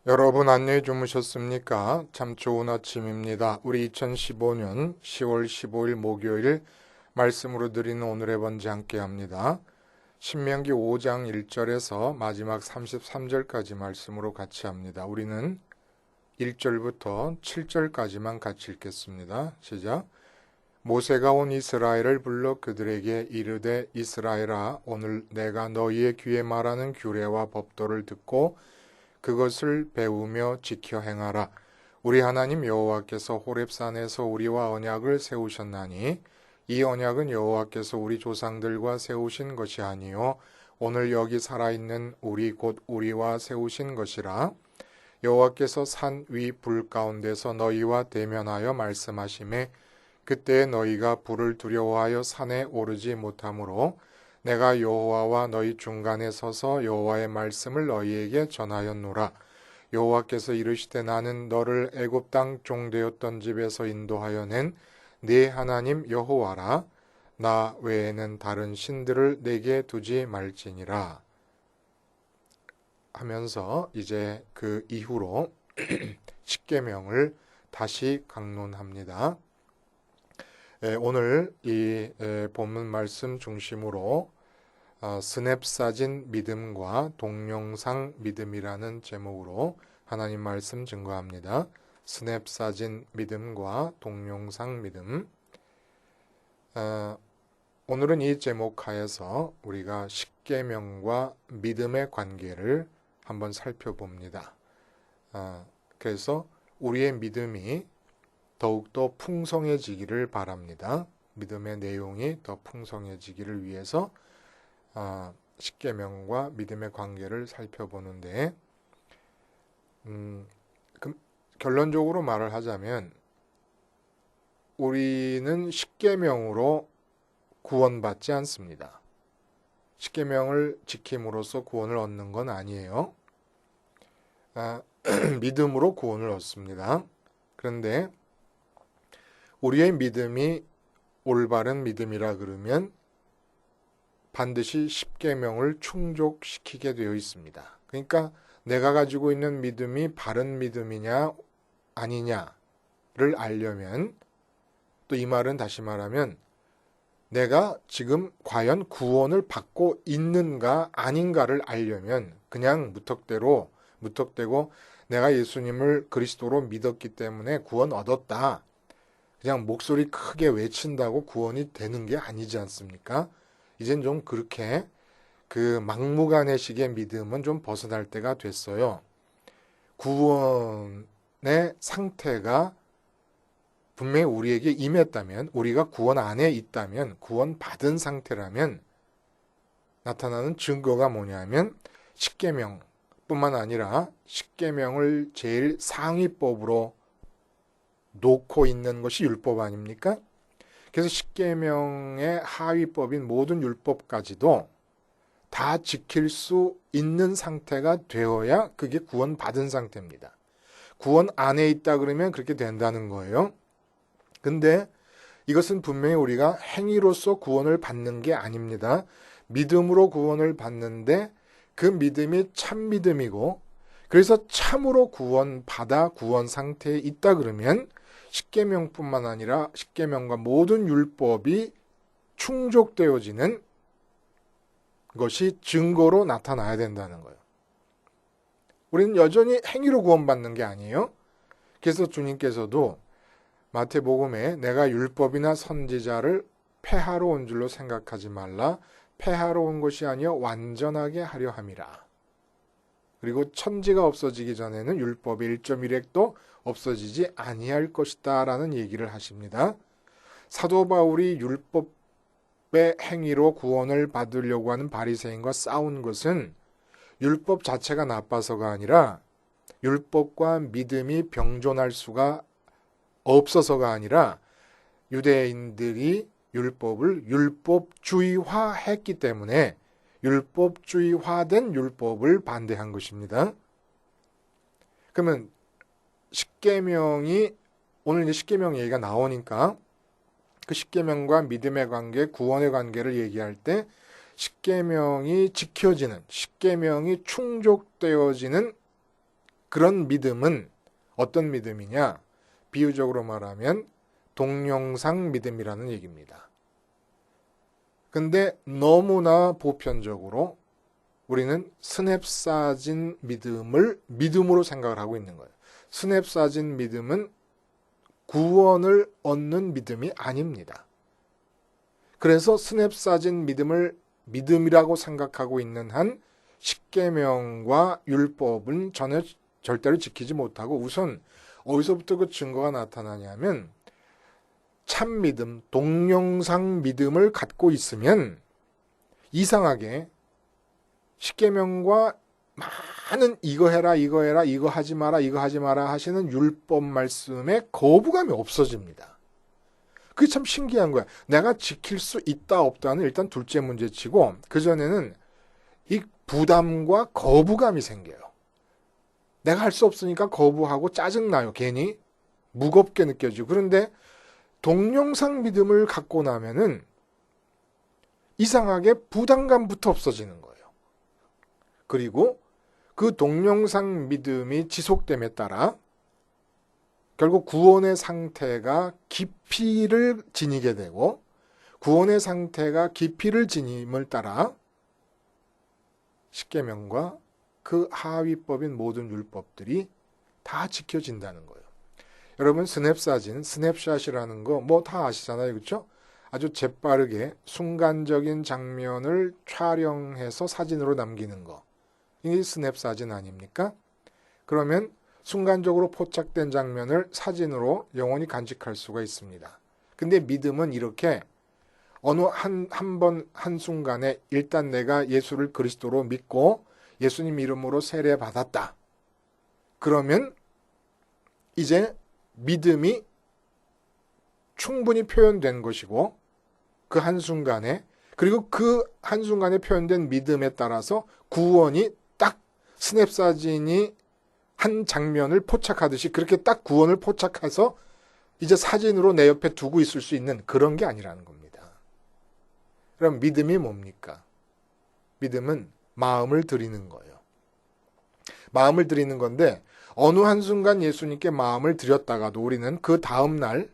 여러분 안녕히 주무셨습니까? 참 좋은 아침입니다. 우리 2015년 10월 15일 목요일 말씀으로 드리는 오늘의 번제 함께 합니다. 신명기 5장 1절에서 마지막 33절까지 말씀으로 같이 합니다. 우리는 1절부터 7절까지만 같이 읽겠습니다. 시작. 모세가 온 이스라엘을 불러 그들에게 이르되 이스라엘아 오늘 내가 너희의 귀에 말하는 규례와 법도를 듣고 그것을 배우며 지켜 행하라. 우리 하나님 여호와께서 호렙산에서 우리와 언약을 세우셨나니 이 언약은 여호와께서 우리 조상들과 세우신 것이 아니요 오늘 여기 살아있는 우리 곧 우리와 세우신 것이라. 여호와께서 산 위 불 가운데서 너희와 대면하여 말씀하시매 그때 너희가 불을 두려워하여 산에 오르지 못하므로 내가 여호와와 너희 중간에 서서 여호와의 말씀을 너희에게 전하였노라. 여호와께서 이르시되 나는 너를 애굽 땅 종되었던 집에서 인도하여 낸 네 하나님 여호와라. 나 외에는 다른 신들을 내게 두지 말지니라. 하면서 이제 그 이후로 십계명을 다시 강론합니다. 오늘 이 본문 말씀 중심으로 스냅사진 믿음과 동영상 믿음이라는 제목으로 하나님 말씀 증거합니다. 스냅사진 믿음과 동영상 믿음. 오늘은 이 제목 하에서 우리가 십계명과 믿음의 관계를 한번 살펴봅니다. 그래서 우리의 믿음이 더욱더 풍성해지기를 바랍니다. 믿음의 내용이 더 풍성해지기를 위해서 십계명과 믿음의 관계를 살펴보는데 결론적으로 말을 하자면 우리는 십계명으로 구원받지 않습니다. 십계명을 지킴으로써 구원을 얻는 건 아니에요. 믿음으로 구원을 얻습니다. 그런데 우리의 믿음이 올바른 믿음이라 그러면 반드시 십계명을 충족시키게 되어 있습니다. 그러니까 내가 가지고 있는 믿음이 바른 믿음이냐 아니냐를 알려면, 또 이 말은 다시 말하면 내가 지금 과연 구원을 받고 있는가 아닌가를 알려면 그냥 무턱대고 내가 예수님을 그리스도로 믿었기 때문에 구원 얻었다, 그냥 목소리 크게 외친다고 구원이 되는 게 아니지 않습니까? 이젠 좀 그렇게 그 막무가내식의 믿음은 좀 벗어날 때가 됐어요. 구원의 상태가 분명히 우리에게 임했다면, 우리가 구원 안에 있다면, 구원 받은 상태라면 나타나는 증거가 뭐냐면 십계명뿐만 아니라 십계명을 제일 상위법으로 놓고 있는 것이 율법 아닙니까? 그래서 십계명의 하위법인 모든 율법까지도 다 지킬 수 있는 상태가 되어야 그게 구원받은 상태입니다. 구원 안에 있다 그러면 그렇게 된다는 거예요. 근데 이것은 분명히 우리가 행위로서 구원을 받는 게 아닙니다. 믿음으로 구원을 받는데 그 믿음이 참 믿음이고, 그래서 참으로 구원받아 구원 상태에 있다 그러면 십계명뿐만 아니라 십계명과 모든 율법이 충족되어지는 것이 증거로 나타나야 된다는 거예요. 우리는 여전히 행위로 구원받는 게 아니에요. 그래서 주님께서도 마태복음에 내가 율법이나 선지자를 폐하러 온 줄로 생각하지 말라. 폐하러 온 것이 아니여 완전하게 하려 함이라. 그리고 천지가 없어지기 전에는 율법의 1.1획도 없어지지 아니할 것이다 라는 얘기를 하십니다. 사도 바울이 율법의 행위로 구원을 받으려고 하는 바리새인과 싸운 것은 율법 자체가 나빠서가 아니라, 율법과 믿음이 병존할 수가 없어서가 아니라, 유대인들이 율법을 율법주의화했기 때문에 율법주의화된 율법을 반대한 것입니다. 그러면 십계명이, 오늘 이제 십계명 얘기가 나오니까 그 십계명과 믿음의 관계, 구원의 관계를 얘기할 때 십계명이 지켜지는, 십계명이 충족되어지는 그런 믿음은 어떤 믿음이냐? 비유적으로 말하면 동영상 믿음이라는 얘기입니다. 근데 너무나 보편적으로 우리는 스냅사진 믿음을 믿음으로 생각을 하고 있는 거예요. 스냅사진 믿음은 구원을 얻는 믿음이 아닙니다. 그래서 스냅사진 믿음을 믿음이라고 생각하고 있는 한 십계명과 율법은 전혀 절대로 지키지 못하고 우선 어디서부터 그 증거가 나타나냐면 참 믿음, 동영상 믿음을 갖고 있으면 이상하게 십계명과 많은 이거 해라, 이거 해라, 이거 하지 마라, 이거 하지 마라 하시는 율법 말씀에 거부감이 없어집니다. 그게 참 신기한 거야. 내가 지킬 수 있다 없다는 일단 둘째 문제치고 그전에는 이 부담과 거부감이 생겨요. 내가 할 수 없으니까 거부하고 짜증나요. 괜히 무겁게 느껴지고. 그런데 동영상 믿음을 갖고 나면은 이상하게 부담감부터 없어지는 거예요. 그리고 그 동영상 믿음이 지속됨에 따라 결국 구원의 상태가 깊이를 지니게 되고 구원의 상태가 깊이를 지님을 따라 십계명과 그 하위법인 모든 율법들이 다 지켜진다는 거예요. 여러분 스냅사진, 스냅샷이라는 거 뭐 다 아시잖아요. 그렇죠? 아주 재빠르게 순간적인 장면을 촬영해서 사진으로 남기는 거. 이게 스냅사진 아닙니까? 그러면 순간적으로 포착된 장면을 사진으로 영원히 간직할 수가 있습니다. 근데 믿음은 이렇게 어느 한순간에 일단 내가 예수를 그리스도로 믿고 예수님 이름으로 세례 받았다. 그러면 이제 믿음이 충분히 표현된 것이고 그 한순간에 그리고 그 한순간에 표현된 믿음에 따라서 구원이 딱 스냅사진이 한 장면을 포착하듯이 그렇게 딱 구원을 포착해서 이제 사진으로 내 옆에 두고 있을 수 있는 그런 게 아니라는 겁니다. 그럼 믿음이 뭡니까? 믿음은 마음을 드리는 거예요. 마음을 드리는 건데 어느 한순간 예수님께 마음을 드렸다가도 우리는 그 다음날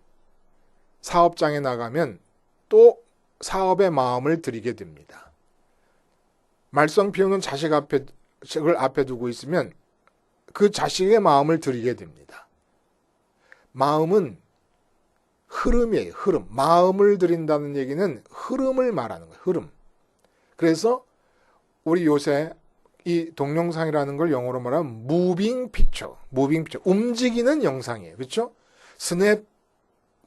사업장에 나가면 또 사업에 마음을 드리게 됩니다. 말썽 피우는 자식을 앞에 두고 있으면 그 자식의 마음을 드리게 됩니다. 마음은 흐름이에요. 흐름. 마음을 드린다는 얘기는 흐름을 말하는 거예요. 흐름. 그래서 우리 요새 이 동영상이라는 걸 영어로 말하면 무빙 픽처, 움직이는 영상이에요. 그렇죠? 스냅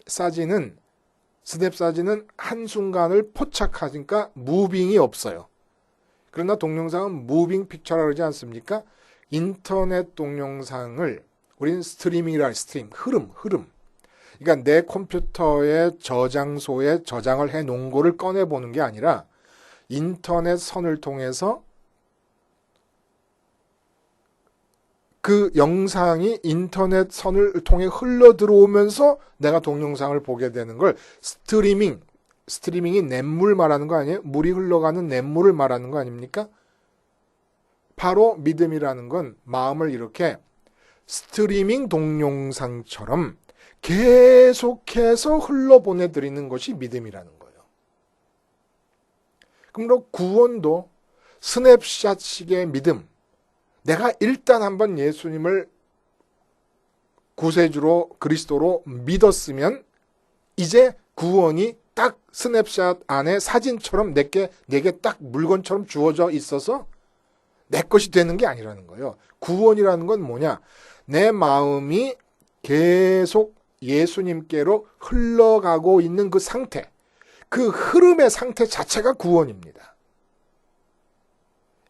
사진은 한순간을 포착하니까 무빙이 없어요. 그러나 동영상은 무빙 픽처라고 그러지 않습니까? 인터넷 동영상을 우리는 스트리밍이라 흐름. 그러니까 내 컴퓨터의 저장소에 저장을 해 놓은 거를 꺼내 보는 게 아니라 인터넷 선을 통해서 그 영상이 인터넷 선을 통해 흘러 들어오면서 내가 동영상을 보게 되는 걸 스트리밍이 냇물 말하는 거 아니에요? 물이 흘러가는 냇물을 말하는 거 아닙니까? 바로 믿음이라는 건 마음을 이렇게 스트리밍 동영상처럼 계속해서 흘러보내드리는 것이 믿음이라는 거예요. 그러므로 구원도 스냅샷식의 믿음, 내가 일단 한번 예수님을 구세주로 그리스도로 믿었으면 이제 구원이 딱 스냅샷 안에 사진처럼 내게 딱 물건처럼 주어져 있어서 내 것이 되는 게 아니라는 거예요. 구원이라는 건 뭐냐? 내 마음이 계속 예수님께로 흘러가고 있는 그 상태, 그 흐름의 상태 자체가 구원입니다.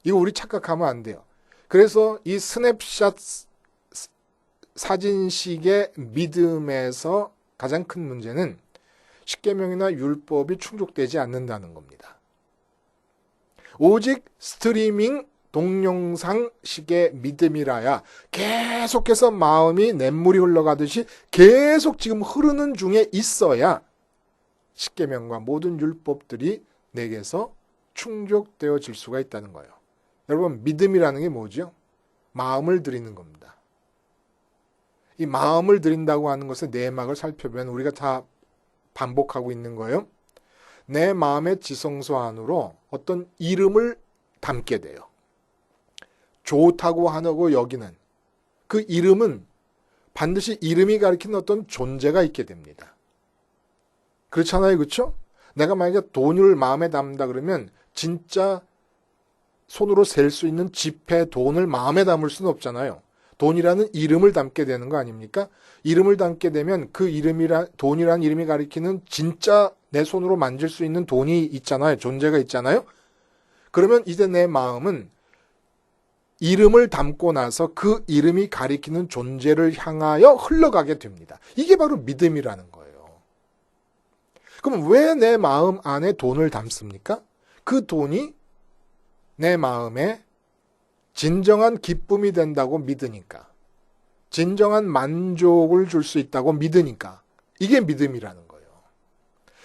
이거 우리 착각하면 안 돼요. 그래서 이 스냅샷 사진식의 믿음에서 가장 큰 문제는 십계명이나 율법이 충족되지 않는다는 겁니다. 오직 스트리밍 동영상식의 믿음이라야 계속해서 마음이 냇물이 흘러가듯이 계속 지금 흐르는 중에 있어야 십계명과 모든 율법들이 내게서 충족되어질 수가 있다는 거예요. 여러분 믿음이라는 게 뭐죠? 마음을 드리는 겁니다. 이 마음을 드린다고 하는 것의 내막을 살펴보면 우리가 다 반복하고 있는 거예요. 내 마음의 지성소 안으로 어떤 이름을 담게 돼요. 좋다고 하고 여기는 그 이름은 반드시 이름이 가리키는 어떤 존재가 있게 됩니다. 그렇잖아요. 그렇죠? 내가 만약에 돈을 마음에 담는다 그러면 진짜 손으로 셀 수 있는 지폐 돈을 마음에 담을 수는 없잖아요. 돈이라는 이름을 담게 되는 거 아닙니까? 이름을 담게 되면 그 돈이라는 이름이 가리키는 진짜 내 손으로 만질 수 있는 돈이 있잖아요. 존재가 있잖아요. 그러면 이제 내 마음은 이름을 담고 나서 그 이름이 가리키는 존재를 향하여 흘러가게 됩니다. 이게 바로 믿음이라는 거예요. 그럼 왜 내 마음 안에 돈을 담습니까? 그 돈이 내 마음에 진정한 기쁨이 된다고 믿으니까, 진정한 만족을 줄 수 있다고 믿으니까, 이게 믿음이라는 거예요.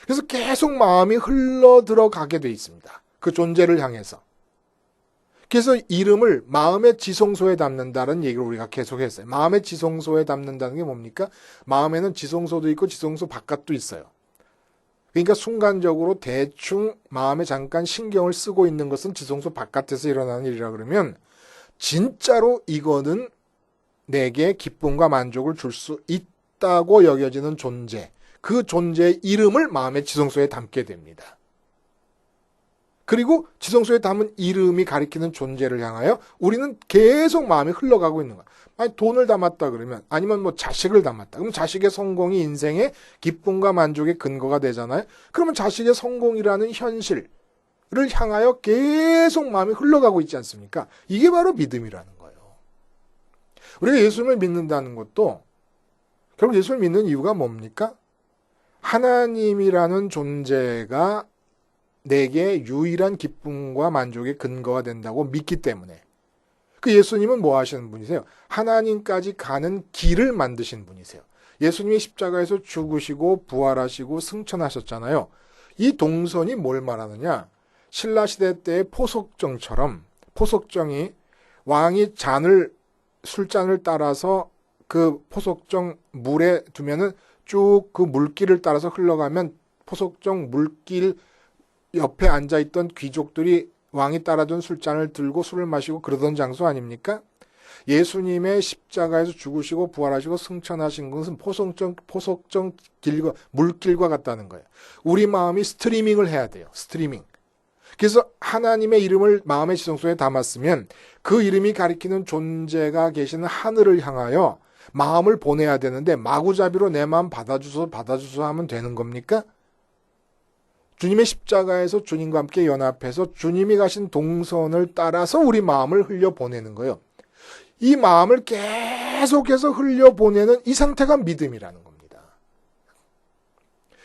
그래서 계속 마음이 흘러 들어가게 돼 있습니다. 그 존재를 향해서. 그래서 이름을 마음의 지성소에 담는다는 얘기를 우리가 계속 했어요. 마음의 지성소에 담는다는 게 뭡니까? 마음에는 지성소도 있고 지성소 바깥도 있어요. 그러니까 순간적으로 대충 마음에 잠깐 신경을 쓰고 있는 것은 지성소 바깥에서 일어나는 일이라 그러면 진짜로 이거는 내게 기쁨과 만족을 줄 수 있다고 여겨지는 존재, 그 존재의 이름을 마음의 지성소에 담게 됩니다. 그리고 지성소에 담은 이름이 가리키는 존재를 향하여 우리는 계속 마음이 흘러가고 있는 거야. 아니, 돈을 담았다 그러면, 아니면 뭐 자식을 담았다. 그럼 자식의 성공이 인생의 기쁨과 만족의 근거가 되잖아요. 그러면 자식의 성공이라는 현실을 향하여 계속 마음이 흘러가고 있지 않습니까? 이게 바로 믿음이라는 거예요. 우리가 예수님을 믿는다는 것도 결국 예수를 믿는 이유가 뭡니까? 하나님이라는 존재가 내게 유일한 기쁨과 만족의 근거가 된다고 믿기 때문에. 그 예수님은 뭐 하시는 분이세요? 하나님까지 가는 길을 만드신 분이세요. 예수님이 십자가에서 죽으시고 부활하시고 승천하셨잖아요. 이 동선이 뭘 말하느냐? 신라시대 때의 포석정처럼 포석정이 왕이 술잔을 따라서 그 포석정 물에 두면은 쭉 그 물길을 따라서 흘러가면 포석정 물길 옆에 앉아있던 귀족들이 왕이 따라준 술잔을 들고 술을 마시고 그러던 장소 아닙니까? 예수님의 십자가에서 죽으시고 부활하시고 승천하신 것은 포석정 길과 물길과 같다는 거예요. 우리 마음이 스트리밍을 해야 돼요. 스트리밍. 그래서 하나님의 이름을 마음의 지성소에 담았으면 그 이름이 가리키는 존재가 계시는 하늘을 향하여 마음을 보내야 되는데 마구잡이로 내 마음 받아주소 하면 되는 겁니까? 주님의 십자가에서 주님과 함께 연합해서 주님이 가신 동선을 따라서 우리 마음을 흘려보내는 거예요. 이 마음을 계속해서 흘려보내는 이 상태가 믿음이라는 겁니다.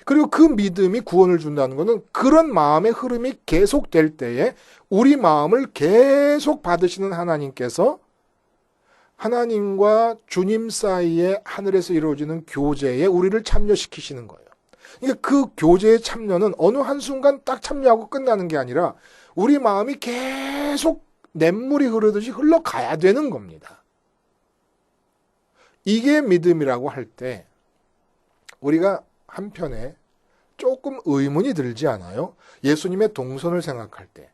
그리고 그 믿음이 구원을 준다는 것은 그런 마음의 흐름이 계속될 때에 우리 마음을 계속 받으시는 하나님께서 하나님과 주님 사이에 하늘에서 이루어지는 교제에 우리를 참여시키시는 거예요. 그러니까 그 교제의 참여는 어느 한순간 딱 참여하고 끝나는 게 아니라 우리 마음이 계속 냇물이 흐르듯이 흘러가야 되는 겁니다. 이게 믿음이라고 할 때 우리가 한편에 조금 의문이 들지 않아요? 예수님의 동선을 생각할 때.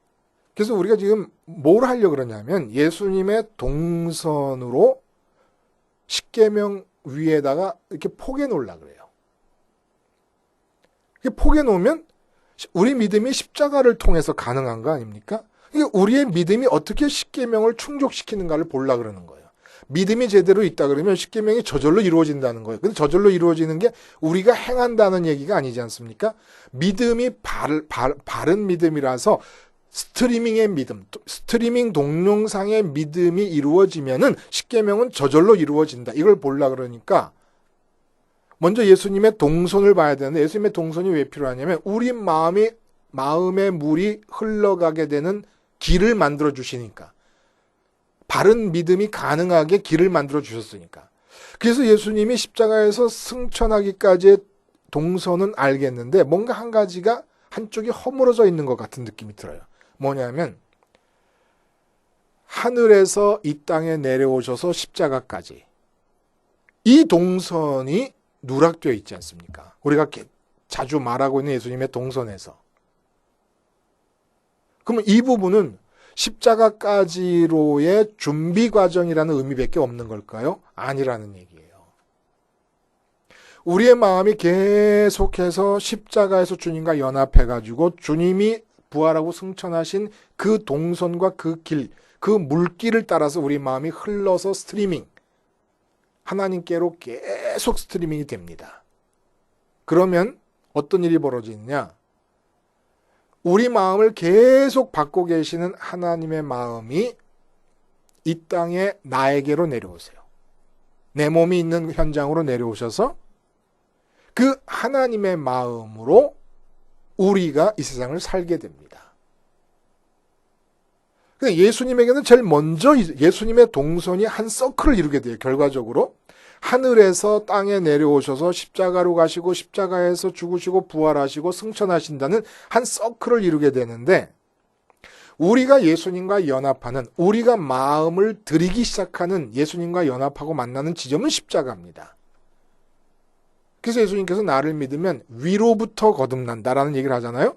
그래서 우리가 지금 뭘 하려고 그러냐면 예수님의 동선으로 십계명 위에다가 이렇게 포개 놓으려고 그래요. 포개 놓으면 우리 믿음이 십자가를 통해서 가능한 거 아닙니까? 우리의 믿음이 어떻게 십계명을 충족시키는가를 보려고 그러는 거예요. 믿음이 제대로 있다 그러면 십계명이 저절로 이루어진다는 거예요. 근데 저절로 이루어지는 게 우리가 행한다는 얘기가 아니지 않습니까? 믿음이 바른 믿음이라서 스트리밍의 믿음, 스트리밍 동영상의 믿음이 이루어지면은 십계명은 저절로 이루어진다. 이걸 보려고 그러니까 먼저 예수님의 동선을 봐야 되는데 예수님의 동선이 왜 필요하냐면 우리 마음의 물이 흘러가게 되는 길을 만들어 주시니까. 바른 믿음이 가능하게 길을 만들어 주셨으니까. 그래서 예수님이 십자가에서 승천하기까지의 동선은 알겠는데 뭔가 한 가지가 한쪽이 허물어져 있는 것 같은 느낌이 들어요. 뭐냐면 하늘에서 이 땅에 내려오셔서 십자가까지 이 동선이 누락되어 있지 않습니까? 우리가 자주 말하고 있는 예수님의 동선에서. 그러면 이 부분은 십자가까지로의 준비 과정이라는 의미밖에 없는 걸까요? 아니라는 얘기예요. 우리의 마음이 계속해서 십자가에서 주님과 연합해가지고 주님이 부활하고 승천하신 그 동선과 그 길, 그 물길을 따라서 우리 마음이 흘러서 스트리밍, 하나님께로 계속 스트리밍이 됩니다. 그러면 어떤 일이 벌어지느냐? 우리 마음을 계속 받고 계시는 하나님의 마음이 이 땅에 나에게로 내려오세요. 내 몸이 있는 현장으로 내려오셔서 그 하나님의 마음으로 우리가 이 세상을 살게 됩니다. 예수님에게는 제일 먼저 예수님의 동선이 한 서클을 이루게 돼요. 결과적으로 하늘에서 땅에 내려오셔서 십자가로 가시고 십자가에서 죽으시고 부활하시고 승천하신다는 한 서클을 이루게 되는데, 우리가 예수님과 연합하는, 우리가 마음을 들이기 시작하는, 예수님과 연합하고 만나는 지점은 십자가입니다. 그래서 예수님께서 나를 믿으면 위로부터 거듭난다라는 얘기를 하잖아요.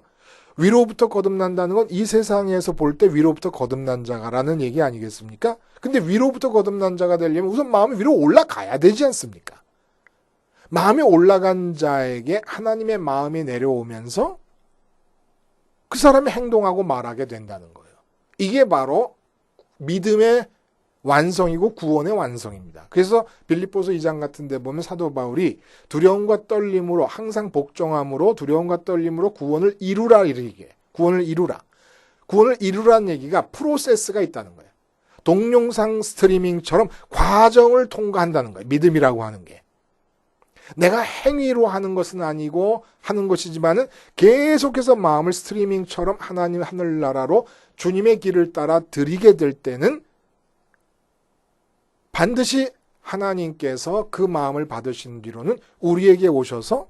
위로부터 거듭난다는 건 이 세상에서 볼 때 위로부터 거듭난 자가라는 얘기 아니겠습니까? 근데 위로부터 거듭난 자가 되려면 우선 마음이 위로 올라가야 되지 않습니까? 마음이 올라간 자에게 하나님의 마음이 내려오면서 그 사람이 행동하고 말하게 된다는 거예요. 이게 바로 믿음의 완성이고 구원의 완성입니다. 그래서 빌립보서 2장 같은 데 보면 사도 바울이 두려움과 떨림으로, 항상 복종함으로 두려움과 떨림으로 구원을 이루라 이르게. 구원을 이루라. 구원을 이루라는 얘기가 프로세스가 있다는 거예요. 동영상 스트리밍처럼 과정을 통과한다는 거예요. 믿음이라고 하는 게. 내가 행위로 하는 것은 아니고 하는 것이지만은 계속해서 마음을 스트리밍처럼 하나님 하늘나라로 주님의 길을 따라 들이게 될 때는 반드시 하나님께서 그 마음을 받으신 뒤로는 우리에게 오셔서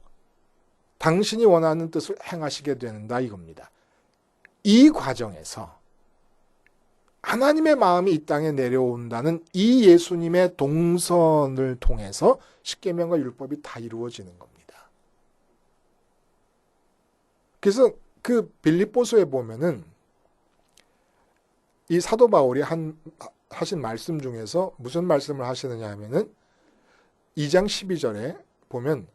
당신이 원하는 뜻을 행하시게 된다 이겁니다. 이 과정에서 하나님의 마음이 이 땅에 내려온다는 이 예수님의 동선을 통해서 십계명과 율법이 다 이루어지는 겁니다. 그래서 그 빌립보서에 보면은 이 사도 바울이 하신 말씀 중에서 무슨 말씀을 하시느냐 하면은 2장 12절에 보면,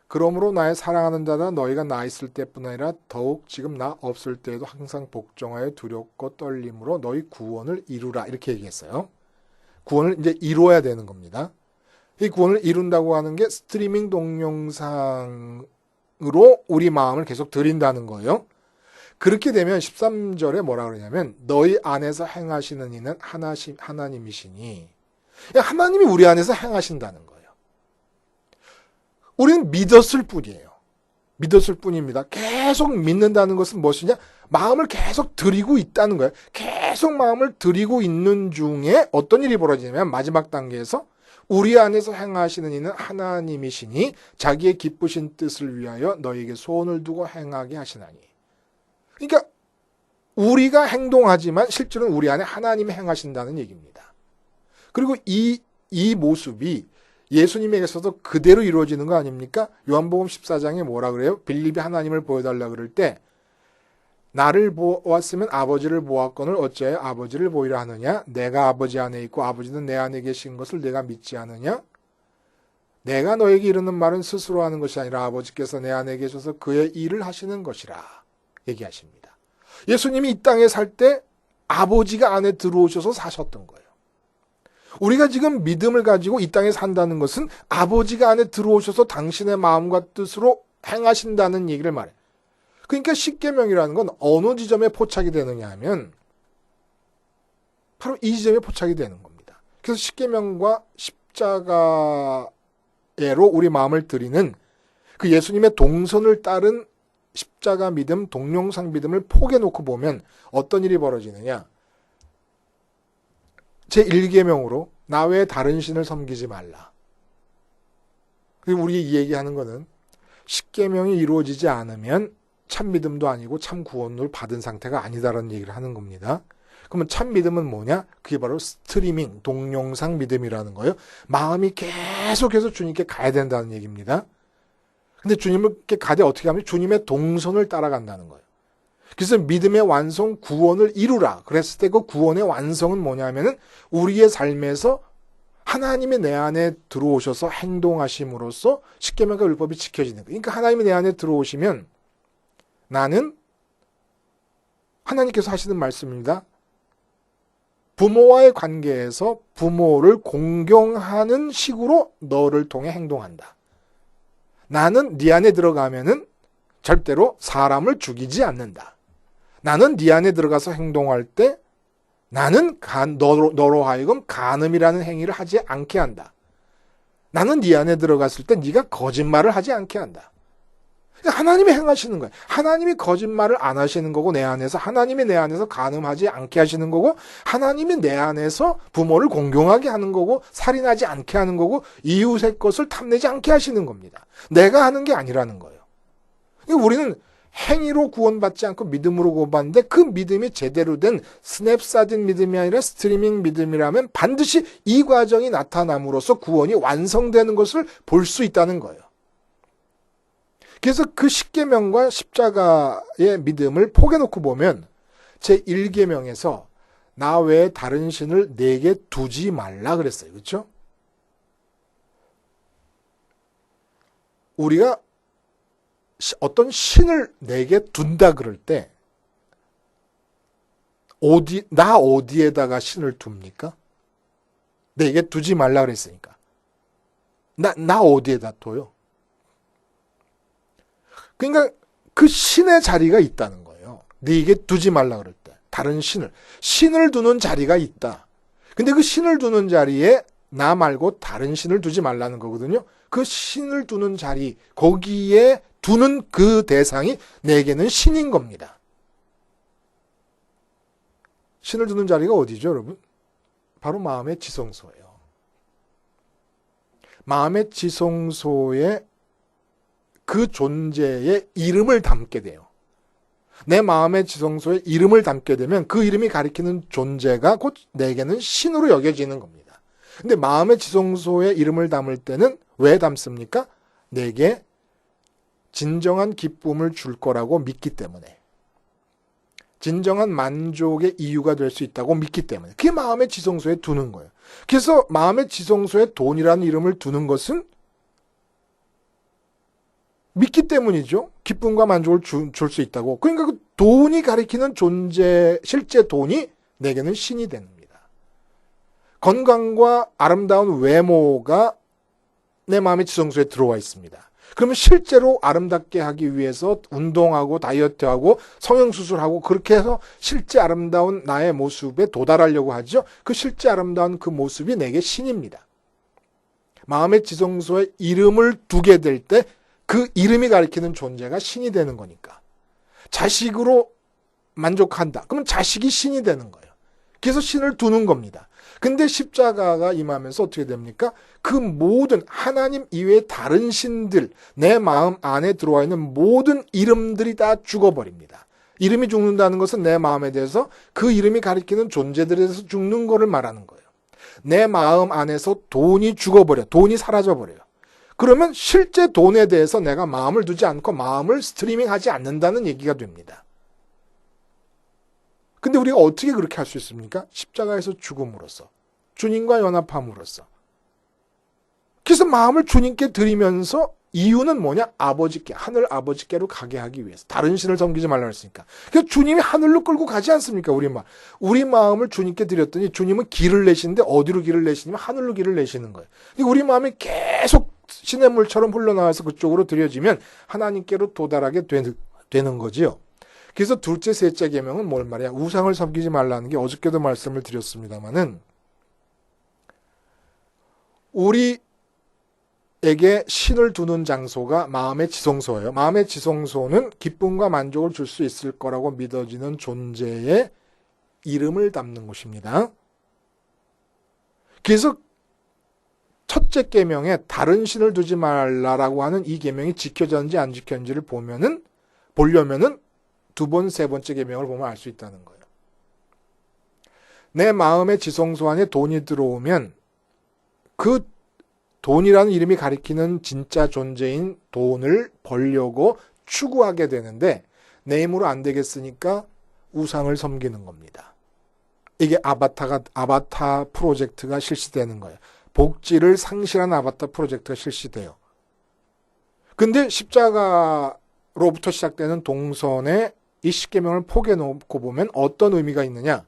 그러므로 나의 사랑하는 자들아 너희가 나 있을 때뿐 아니라 더욱 지금 나 없을 때에도 항상 복종하여 두렵고 떨림으로 너희 구원을 이루라 이렇게 얘기했어요. 구원을 이제 이루어야 되는 겁니다. 이 구원을 이룬다고 하는 게 스트리밍 동영상으로 우리 마음을 계속 들인다는 거예요. 그렇게 되면 13절에 뭐라 그러냐면 너희 안에서 행하시는 이는 하나님이시니, 하나님이 우리 안에서 행하신다는 거예요. 우리는 믿었을 뿐이에요. 믿었을 뿐입니다. 계속 믿는다는 것은 무엇이냐? 마음을 계속 들이고 있다는 거예요. 계속 마음을 들이고 있는 중에 어떤 일이 벌어지냐면 마지막 단계에서 우리 안에서 행하시는 이는 하나님이시니 자기의 기쁘신 뜻을 위하여 너희에게 소원을 두고 행하게 하시나니. 그러니까 우리가 행동하지만 실제로는 우리 안에 하나님이 행하신다는 얘기입니다. 그리고 이 모습이 예수님에게서도 그대로 이루어지는 거 아닙니까? 요한복음 14장에 뭐라 그래요? 빌립이 하나님을 보여달라 그럴 때 나를 보았으면 아버지를 보았거늘 어찌하여 아버지를 보이라 하느냐? 내가 아버지 안에 있고 아버지는 내 안에 계신 것을 내가 믿지 않느냐? 내가 너에게 이르는 말은 스스로 하는 것이 아니라 아버지께서 내 안에 계셔서 그의 일을 하시는 것이라 얘기하십니다. 예수님이 이 땅에 살 때 아버지가 안에 들어오셔서 사셨던 거예요. 우리가 지금 믿음을 가지고 이 땅에 산다는 것은 아버지가 안에 들어오셔서 당신의 마음과 뜻으로 행하신다는 얘기를 말해요. 그러니까 십계명이라는 건 어느 지점에 포착이 되느냐 하면 바로 이 지점에 포착이 되는 겁니다. 그래서 십계명과 십자가로 우리 마음을 드리는 그 예수님의 동선을 따른 십자가 믿음, 동영상 믿음을 포개놓고 보면 어떤 일이 벌어지느냐. 제1계명으로 나 외에 다른 신을 섬기지 말라. 그리고 우리 이 얘기하는 거는 십계명이 이루어지지 않으면 참 믿음도 아니고 참 구원을 받은 상태가 아니다라는 얘기를 하는 겁니다. 그러면 참 믿음은 뭐냐? 그게 바로 스트리밍, 동영상 믿음이라는 거예요. 마음이 계속해서 주님께 가야 된다는 얘기입니다. 근데 주님께 가되 어떻게 하면 주님의 동선을 따라간다는 거예요. 그래서 믿음의 완성, 구원을 이루라. 그랬을 때 그 구원의 완성은 뭐냐면은 우리의 삶에서 하나님이 내 안에 들어오셔서 행동하심으로써 십계명과 율법이 지켜지는 거예요. 그러니까 하나님이 내 안에 들어오시면 나는 하나님께서 하시는 말씀입니다. 부모와의 관계에서 부모를 공경하는 식으로 너를 통해 행동한다. 나는 네 안에 들어가면은 절대로 사람을 죽이지 않는다. 나는 네 안에 들어가서 행동할 때 나는 너로 하여금 간음이라는 행위를 하지 않게 한다. 나는 네 안에 들어갔을 때 네가 거짓말을 하지 않게 한다. 하나님이 행하시는 거예요. 하나님이 거짓말을 안 하시는 거고 내 안에서 하나님이 내 안에서 간음하지 않게 하시는 거고 하나님이 내 안에서 부모를 공경하게 하는 거고 살인하지 않게 하는 거고 이웃의 것을 탐내지 않게 하시는 겁니다. 내가 하는 게 아니라는 거예요. 우리는 행위로 구원받지 않고 믿음으로 구원받는데 그 믿음이 제대로 된 스냅사딘 믿음이 아니라 스트리밍 믿음이라면 반드시 이 과정이 나타남으로써 구원이 완성되는 것을 볼 수 있다는 거예요. 그래서 그 십계명과 십자가의 믿음을 포개놓고 보면 제1계명에서 나 외에 다른 신을 내게 두지 말라 그랬어요. 그렇죠? 우리가 어떤 신을 내게 둔다 그럴 때 나 어디에다가 신을 둡니까? 내게 두지 말라 그랬으니까. 나 어디에다 둬요? 그러니까 그 신의 자리가 있다는 거예요. 네게 두지 말라 그럴 때. 다른 신을 두는 자리가 있다. 근데 그 신을 두는 자리에 나 말고 다른 신을 두지 말라는 거거든요. 그 신을 두는 자리, 거기에 두는 그 대상이 내게는 신인 겁니다. 신을 두는 자리가 어디죠, 여러분? 바로 마음의 지성소예요. 마음의 지성소에 그 존재의 이름을 담게 돼요. 내 마음의 지성소에 이름을 담게 되면 그 이름이 가리키는 존재가 곧 내게는 신으로 여겨지는 겁니다. 근데 마음의 지성소에 이름을 담을 때는 왜 담습니까? 내게 진정한 기쁨을 줄 거라고 믿기 때문에. 진정한 만족의 이유가 될 수 있다고 믿기 때문에. 그게 마음의 지성소에 두는 거예요. 그래서 마음의 지성소에 돈이라는 이름을 두는 것은 믿기 때문이죠. 기쁨과 만족을 줄 수 있다고. 그러니까 그 돈이 가리키는 존재, 실제 돈이 내게는 신이 됩니다. 건강과 아름다운 외모가 내 마음의 지성소에 들어와 있습니다. 그러면 실제로 아름답게 하기 위해서 운동하고 다이어트하고 성형수술하고 그렇게 해서 실제 아름다운 나의 모습에 도달하려고 하죠. 그 실제 아름다운 그 모습이 내게 신입니다. 마음의 지성소에 이름을 두게 될 때 그 이름이 가리키는 존재가 신이 되는 거니까. 자식으로 만족한다. 그러면 자식이 신이 되는 거예요. 그래서 신을 두는 겁니다. 근데 십자가가 임하면서 어떻게 됩니까? 그 모든 하나님 이외의 다른 신들, 내 마음 안에 들어와 있는 모든 이름들이 다 죽어버립니다. 이름이 죽는다는 것은 내 마음에 대해서 그 이름이 가리키는 존재들에 대해서 죽는 거를 말하는 거예요. 내 마음 안에서 돈이 죽어버려. 돈이 사라져버려요. 그러면 실제 돈에 대해서 내가 마음을 두지 않고 마음을 스트리밍하지 않는다는 얘기가 됩니다. 근데 우리가 어떻게 그렇게 할 수 있습니까? 십자가에서 죽음으로써, 주님과 연합함으로써. 그래서 마음을 주님께 드리면서 이유는 뭐냐? 아버지께, 하늘 아버지께로 가게 하기 위해서. 다른 신을 섬기지 말라고 했으니까. 그래서 주님이 하늘로 끌고 가지 않습니까? 우리 마음을 주님께 드렸더니 주님은 길을 내시는데 어디로 길을 내시냐면 하늘로 길을 내시는 거예요. 우리 마음이 계속 시냇물처럼 흘러나와서 그쪽으로 들여지면 하나님께로 도달하게 되는 거지요. 그래서 둘째, 셋째 계명은 뭘 말이야? 우상을 섬기지 말라는 게 어저께도 말씀을 드렸습니다마는 우리에게 신을 두는 장소가 마음의 지성소예요. 마음의 지성소는 기쁨과 만족을 줄 수 있을 거라고 믿어지는 존재의 이름을 담는 곳입니다. 그래서 첫째 계명에 다른 신을 두지 말라라고 하는 이 계명이 지켜졌는지 안 지켜졌는지를 보려면은 두 번, 세 번째 계명을 보면 알 수 있다는 거예요. 내 마음의 지성소 안에 돈이 들어오면 그 돈이라는 이름이 가리키는 진짜 존재인 돈을 벌려고 추구하게 되는데 내 힘으로 안 되겠으니까 우상을 섬기는 겁니다. 이게 아바타 프로젝트가 실시되는 거예요. 복지를 상실한 아바타 프로젝트가 실시돼요. 근데 십자가로부터 시작되는 동선의 이 십계명을 포개 놓고 보면 어떤 의미가 있느냐?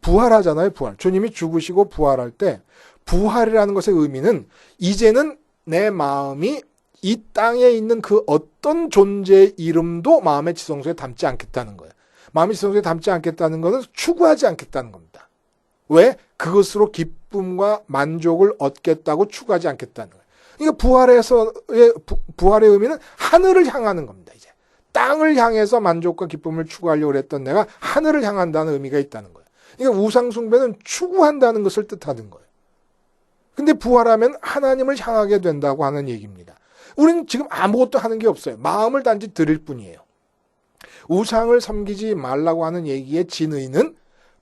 부활하잖아요, 부활. 주님이 죽으시고 부활할 때 부활이라는 것의 의미는 이제는 내 마음이 이 땅에 있는 그 어떤 존재의 이름도 마음의 지성소에 담지 않겠다는 거예요. 마음의 지성소에 담지 않겠다는 것은 추구하지 않겠다는 겁니다. 왜? 그것으로 기쁨과 만족을 얻겠다고 추구하지 않겠다는 거예요. 그러니까 부활의 의미는 하늘을 향하는 겁니다. 이제 땅을 향해서 만족과 기쁨을 추구하려고 했던 내가 하늘을 향한다는 의미가 있다는 거예요. 그러니까 우상 숭배는 추구한다는 것을 뜻하는 거예요. 근데 부활하면 하나님을 향하게 된다고 하는 얘기입니다. 우리는 지금 아무것도 하는 게 없어요. 마음을 단지 드릴 뿐이에요. 우상을 섬기지 말라고 하는 얘기의 진의는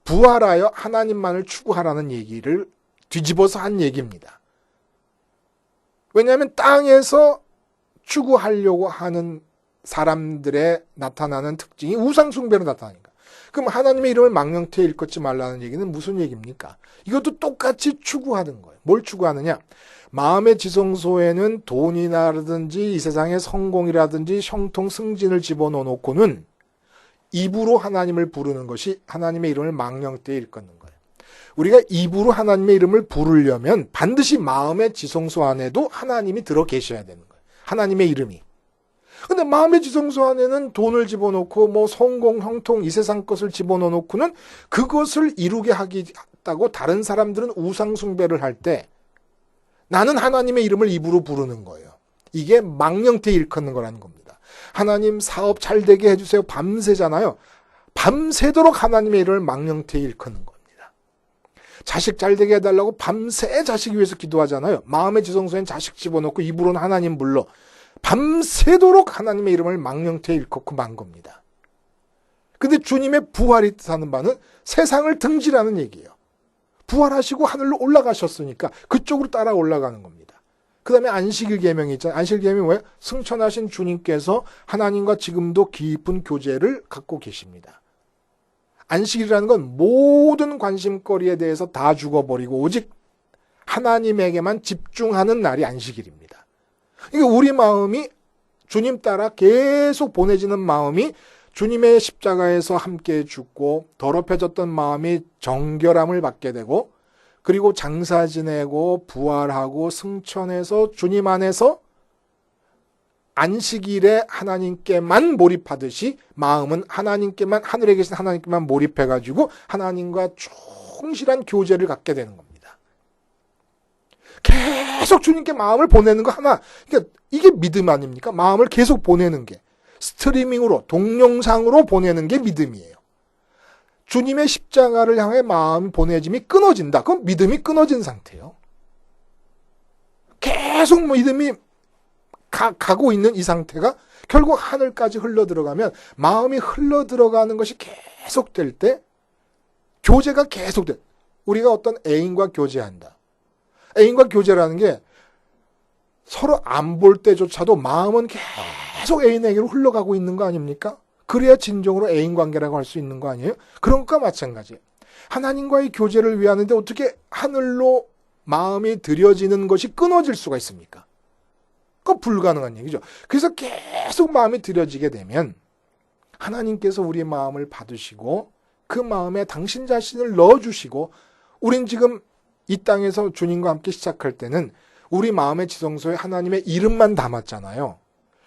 부활하여 하나님만을 추구하라는 얘기를 뒤집어서 한 얘기입니다. 왜냐하면 땅에서 추구하려고 하는 사람들의 나타나는 특징이 우상 숭배로 나타나니까. 그럼 하나님의 이름을 망령태에 일컫지 말라는 얘기는 무슨 얘기입니까? 이것도 똑같이 추구하는 거예요. 뭘 추구하느냐? 마음의 지성소에는 돈이라든지 이 세상의 성공이라든지 형통 승진을 집어넣어놓고는 입으로 하나님을 부르는 것이 하나님의 이름을 망령태에 일컫는 거예요. 우리가 입으로 하나님의 이름을 부르려면 반드시 마음의 지성소 안에도 하나님이 들어 계셔야 되는 거예요. 하나님의 이름이. 근데 마음의 지성소 안에는 돈을 집어넣고 뭐 성공, 형통, 이 세상 것을 집어넣어놓고는 그것을 이루게 하겠다고 다른 사람들은 우상 숭배를 할 때 나는 하나님의 이름을 입으로 부르는 거예요. 이게 망령태에 일컫는 거라는 겁니다. 하나님 사업 잘 되게 해주세요. 밤새잖아요. 밤새도록 하나님의 이름을 망령태에 일컫는 겁니다. 자식 잘 되게 해달라고 밤새 자식 위해서 기도하잖아요. 마음의 지성소엔 자식 집어넣고 입으로는 하나님 불러. 밤새도록 하나님의 이름을 망령태에 일컫고 만 겁니다. 근데 주님의 부활이 뜻하는 바는 세상을 등지라는 얘기예요. 부활하시고 하늘로 올라가셨으니까 그쪽으로 따라 올라가는 겁니다. 그 다음에 안식일 계명이 있잖아요. 안식일 계명이 뭐예요? 승천하신 주님께서 하나님과 지금도 깊은 교제를 갖고 계십니다. 안식일이라는 건 모든 관심거리에 대해서 다 죽어버리고 오직 하나님에게만 집중하는 날이 안식일입니다. 그러니까 우리 마음이 주님 따라 계속 보내지는 마음이 주님의 십자가에서 함께 죽고 더럽혀졌던 마음이 정결함을 받게 되고 그리고 장사 지내고 부활하고 승천해서 주님 안에서 안식일에 하나님께만 몰입하듯이 마음은 하나님께만 하늘에 계신 하나님께만 몰입해가지고 하나님과 충실한 교제를 갖게 되는 겁니다. 계속 주님께 마음을 보내는 거 하나. 그러니까 이게 믿음 아닙니까? 마음을 계속 보내는 게. 스트리밍으로 동영상으로 보내는 게 믿음이에요. 주님의 십자가를 향해 마음 보내짐이 끊어진다. 그건 믿음이 끊어진 상태예요. 계속 믿음이 가고 있는 이 상태가 결국 하늘까지 흘러들어가면 마음이 흘러들어가는 것이 계속될 때 교제가 계속돼. 우리가 어떤 애인과 교제한다. 애인과 교제라는 게 서로 안 볼 때조차도 마음은 계속 애인에게로 흘러가고 있는 거 아닙니까? 그래야 진정으로 애인 관계라고 할 수 있는 거 아니에요? 그런 것과 마찬가지예요. 하나님과의 교제를 위하는데 어떻게 하늘로 마음이 들여지는 것이 끊어질 수가 있습니까? 그건 불가능한 얘기죠. 그래서 계속 마음이 들여지게 되면 하나님께서 우리의 마음을 받으시고 그 마음에 당신 자신을 넣어주시고 우린 지금 이 땅에서 주님과 함께 시작할 때는 우리 마음의 지성소에 하나님의 이름만 담았잖아요.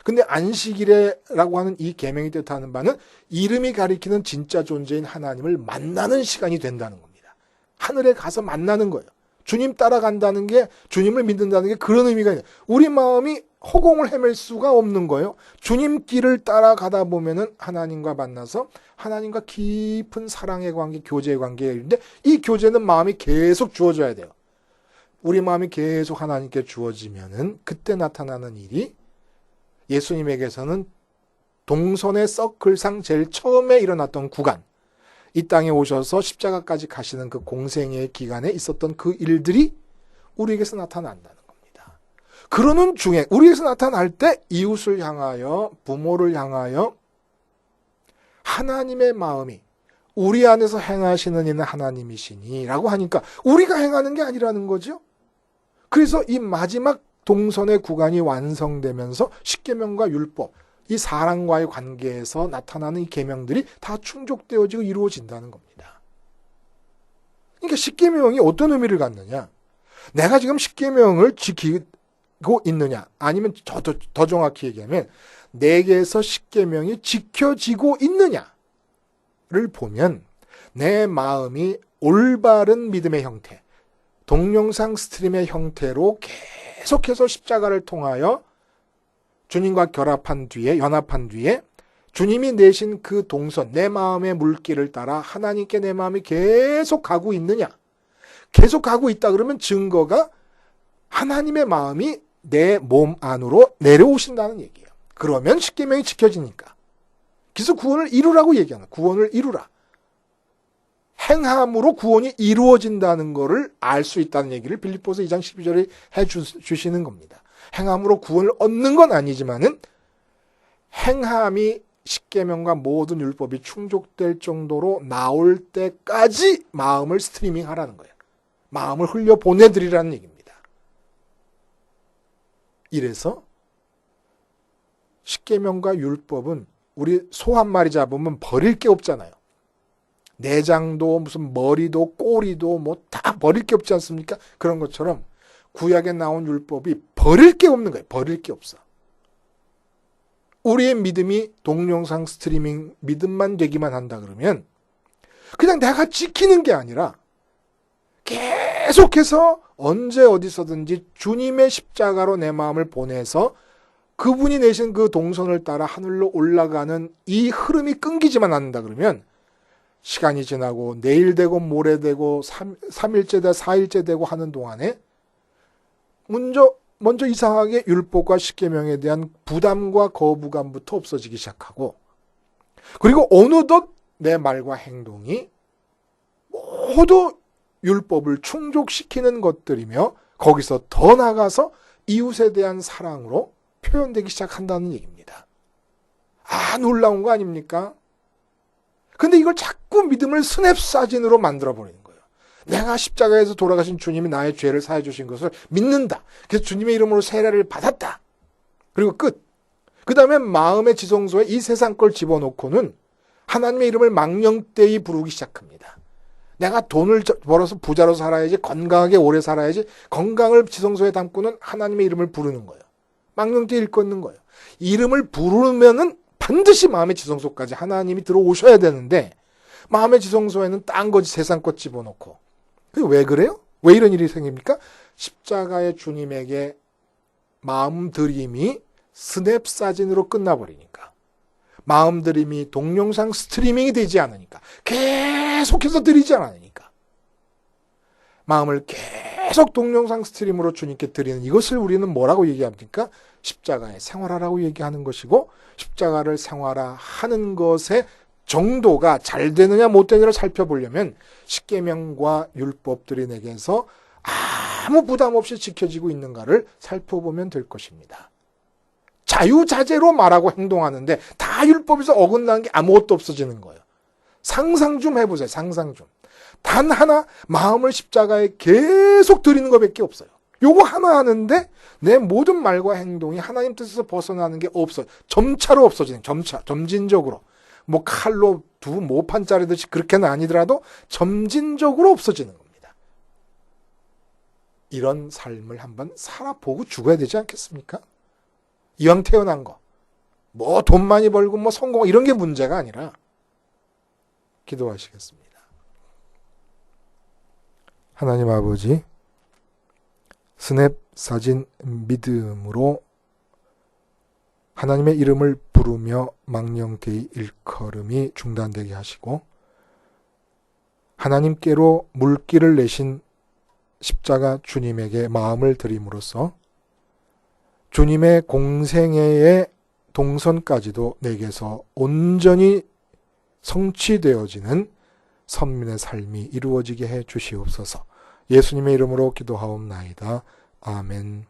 근데 안식일에라고 하는 이 계명이 뜻하는 바는 이름이 가리키는 진짜 존재인 하나님을 만나는 시간이 된다는 겁니다. 하늘에 가서 만나는 거예요. 주님 따라간다는 게 주님을 믿는다는 게 그런 의미가 있어요. 우리 마음이 허공을 헤맬 수가 없는 거예요. 주님 길을 따라가다 보면은 하나님과 만나서 하나님과 깊은 사랑의 관계, 교제의 관계에 이르는데 이 교제는 마음이 계속 주어져야 돼요. 우리 마음이 계속 하나님께 주어지면은 그때 나타나는 일이 예수님에게서는 동선의 서클상 제일 처음에 일어났던 구간, 이 땅에 오셔서 십자가까지 가시는 그 공생의 기간에 있었던 그 일들이 우리에게서 나타난다는 겁니다. 그러는 중에 우리에게서 나타날 때 이웃을 향하여, 부모를 향하여 하나님의 마음이 우리 안에서 행하시는 이는 하나님이시니 라고 하니까 우리가 행하는 게 아니라는 거죠. 그래서 이 마지막 동선의 구간이 완성되면서 십계명과 율법, 이 사람과의 관계에서 나타나는 이 계명들이 다 충족되어지고 이루어진다는 겁니다. 그러니까 십계명이 어떤 의미를 갖느냐? 내가 지금 십계명을 지키고 있느냐? 아니면 더 정확히 얘기하면 내게서 십계명이 지켜지고 있느냐를 보면 내 마음이 올바른 믿음의 형태, 동영상 스트림의 형태로 계속해서 십자가를 통하여 주님과 연합한 뒤에 주님이 내신 그 동선, 내 마음의 물길을 따라 하나님께 내 마음이 계속 가고 있느냐? 계속 가고 있다 그러면 증거가 하나님의 마음이 내 몸 안으로 내려오신다는 얘기예요. 그러면 십계명이 지켜지니까. 그래서 구원을 이루라고 얘기하는 거예요. 구원을 이루라. 행함으로 구원이 이루어진다는 것을 알 수 있다는 얘기를 빌립보서 2장 12절에 해주시는 겁니다. 행함으로 구원을 얻는 건 아니지만은 행함이 십계명과 모든 율법이 충족될 정도로 나올 때까지 마음을 스트리밍 하라는 거예요. 마음을 흘려 보내드리라는 얘기입니다. 이래서 십계명과 율법은 우리 소 한 마리 잡으면 버릴 게 없잖아요. 내장도 무슨 머리도 꼬리도 뭐 다 버릴 게 없지 않습니까? 그런 것처럼 구약에 나온 율법이 버릴 게 없는 거예요. 버릴 게 없어. 우리의 믿음이 동영상 스트리밍 믿음만 되기만 한다 그러면 그냥 내가 지키는 게 아니라 계속해서 언제 어디서든지 주님의 십자가로 내 마음을 보내서 그분이 내신 그 동선을 따라 하늘로 올라가는 이 흐름이 끊기지만 않는다 그러면 시간이 지나고 내일 되고 모레 되고 3일째 되고 4일째 되고 하는 동안에 먼저 이상하게 율법과 십계명에 대한 부담과 거부감부터 없어지기 시작하고 그리고 어느덧 내 말과 행동이 모두 율법을 충족시키는 것들이며 거기서 더 나아가서 이웃에 대한 사랑으로 표현되기 시작한다는 얘기입니다. 아, 놀라운 거 아닙니까? 근데 이걸 자꾸 믿음을 스냅사진으로 만들어버리는 거예요. 내가 십자가에서 돌아가신 주님이 나의 죄를 사해 주신 것을 믿는다. 그래서 주님의 이름으로 세례를 받았다. 그리고 끝. 그 다음에 마음의 지성소에 이 세상 걸 집어넣고는 하나님의 이름을 망령되이 부르기 시작합니다. 내가 돈을 벌어서 부자로 살아야지, 건강하게 오래 살아야지, 건강을 지성소에 담고는 하나님의 이름을 부르는 거예요. 망령되이 일컫는 거예요. 이름을 부르면은 반드시 마음의 지성소까지 하나님이 들어오셔야 되는데 마음의 지성소에는 딴 거지 세상 것 집어넣고. 왜 그래요? 왜 이런 일이 생깁니까? 십자가의 주님에게 마음들임이 스냅 사진으로 끝나버리니까. 마음들임이 동영상 스트리밍이 되지 않으니까. 계속해서 드리지 않으니까. 마음을 계속 동영상 스트림으로 주님께 드리는 이것을 우리는 뭐라고 얘기합니까? 십자가의 생활화라고 얘기하는 것이고 십자가를 생활화하는 것의 정도가 잘 되느냐 못 되느냐를 살펴보려면 십계명과 율법들이 내게서 아무 부담 없이 지켜지고 있는가를 살펴보면 될 것입니다. 자유자재로 말하고 행동하는데 다 율법에서 어긋나는 게 아무것도 없어지는 거예요. 상상 좀 해보세요. 상상 좀. 단 하나 마음을 십자가에 계속 드리는 것밖에 없어요. 요거 하나 하는데 내 모든 말과 행동이 하나님 뜻에서 벗어나는 게 없어요. 점차로 없어지는 점진적으로. 뭐 칼로 두 모판 자르듯이 그렇게는 아니더라도 점진적으로 없어지는 겁니다. 이런 삶을 한번 살아보고 죽어야 되지 않겠습니까? 이왕 태어난 거. 뭐 돈 많이 벌고 뭐 성공 이런 게 문제가 아니라 기도하시겠습니다. 하나님 아버지, 스냅 사진 믿음으로 하나님의 이름을 부르며 망령되이 일컬음이 중단되게 하시고 하나님께로 물길을 내신 십자가 주님에게 마음을 드림으로써 주님의 공생애의 동선까지도 내게서 온전히 성취되어지는 선민의 삶이 이루어지게 해 주시옵소서. 예수님의 이름으로 기도하옵나이다. 아멘.